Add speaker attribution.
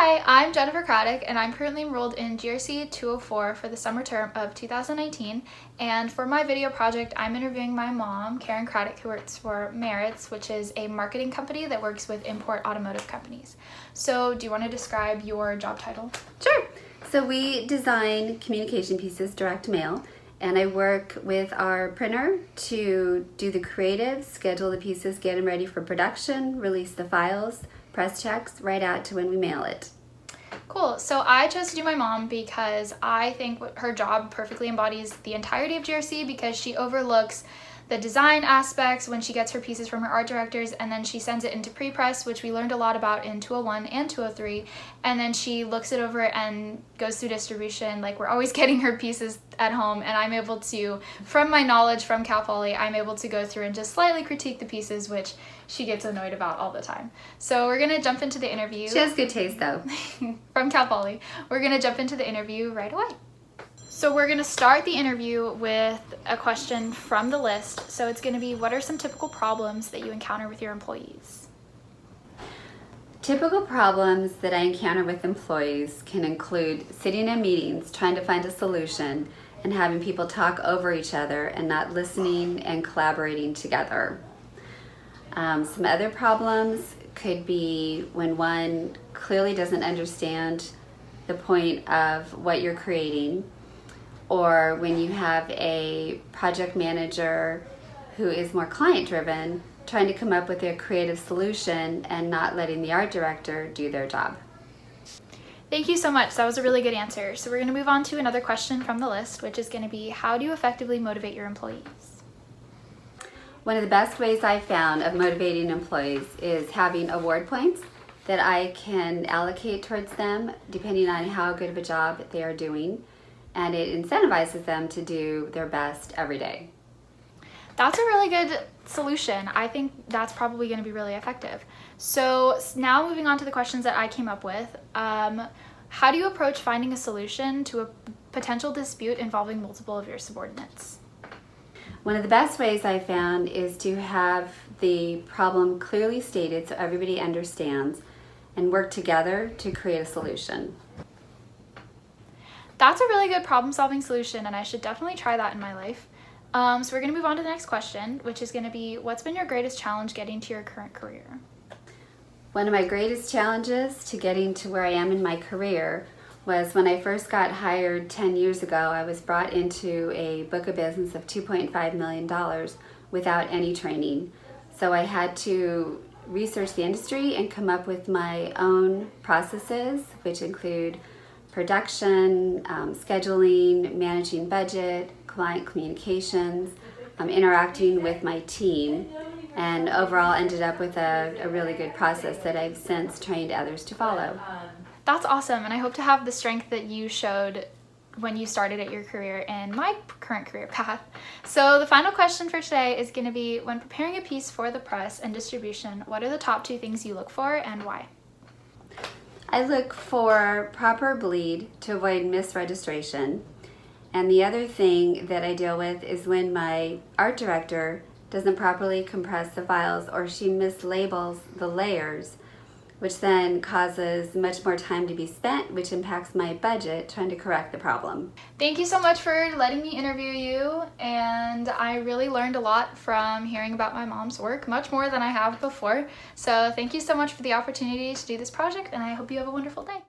Speaker 1: Hi, I'm Jennifer Craddock, and I'm currently enrolled in GRC 204 for the summer term of 2019. And for my video project, I'm interviewing my mom, Karin Craddock, who works for Maritz, which is a marketing company that works with import automotive companies. So do you want to describe your job title?
Speaker 2: Sure. So we design communication pieces, direct mail, and I work with our printer to do the creative, schedule the pieces, get them ready for production, release the files, press checks, right out to when we mail it.
Speaker 1: Cool. So I chose to do my mom because I think her job perfectly embodies the entirety of GRC because she overlooks the design aspects when she gets her pieces from her art directors, and then she sends it into pre-press, which we learned a lot about in 201 and 203, and then she looks it over and goes through distribution. Like, we're always getting her pieces at home, and I'm able to, from my knowledge from Cal Poly, I'm able to go through and just slightly critique the pieces, which she gets annoyed about all the time. So we're gonna jump into the interview.
Speaker 2: She has good taste though.
Speaker 1: From Cal Poly. We're gonna jump into the interview right away. So we're gonna start the interview with a question from the list. So it's gonna be, what are some typical problems that you encounter with your employees?
Speaker 2: Typical problems that I encounter with employees can include sitting in meetings, trying to find a solution, and having people talk over each other and not listening and collaborating together. Some other problems could be when one clearly doesn't understand the point of what you're creating, or when you have a project manager who is more client-driven, trying to come up with a creative solution and not letting the art director do their job.
Speaker 1: Thank you so much. That was a really good answer. So we're going to move on to another question from the list, which is going to be, how do you effectively motivate your employees?
Speaker 2: One of the best ways I've found of motivating employees is having award points that I can allocate towards them depending on how good of a job they are doing, and it incentivizes them to do their best every day.
Speaker 1: That's a really good solution. I think that's probably going to be really effective. So now moving on to the questions that I came up with. How do you approach finding a solution to a potential dispute involving multiple of your subordinates?
Speaker 2: One of the best ways I found is to have the problem clearly stated so everybody understands and work together to create a solution.
Speaker 1: That's a really good problem-solving solution, and I should definitely try that in my life. So we're going to move on to the next question, which is going to be, what's been your greatest challenge getting to your current career?
Speaker 2: One of my greatest challenges to getting to where I am in my career was when I first got hired 10 years ago. I was brought into a book of business of $2.5 million without any training. So I had to research the industry and come up with my own processes, which include production, scheduling, managing budget, client communications, interacting with my team, and overall ended up with a really good process that I've since trained others to follow.
Speaker 1: That's awesome, and I hope to have the strength that you showed when you started at your career in my current career path. So the final question for today is going to be, when preparing a piece for the press and distribution, what are the top 2 things you look for and why?
Speaker 2: I look for proper bleed to avoid misregistration. And the other thing that I deal with is when my art director doesn't properly compress the files, or she mislabels the layers, which then causes much more time to be spent, which impacts my budget trying to correct the problem.
Speaker 1: Thank you so much for letting me interview you, and I really learned a lot from hearing about my mom's work, much more than I have before. So thank you so much for the opportunity to do this project, and I hope you have a wonderful day.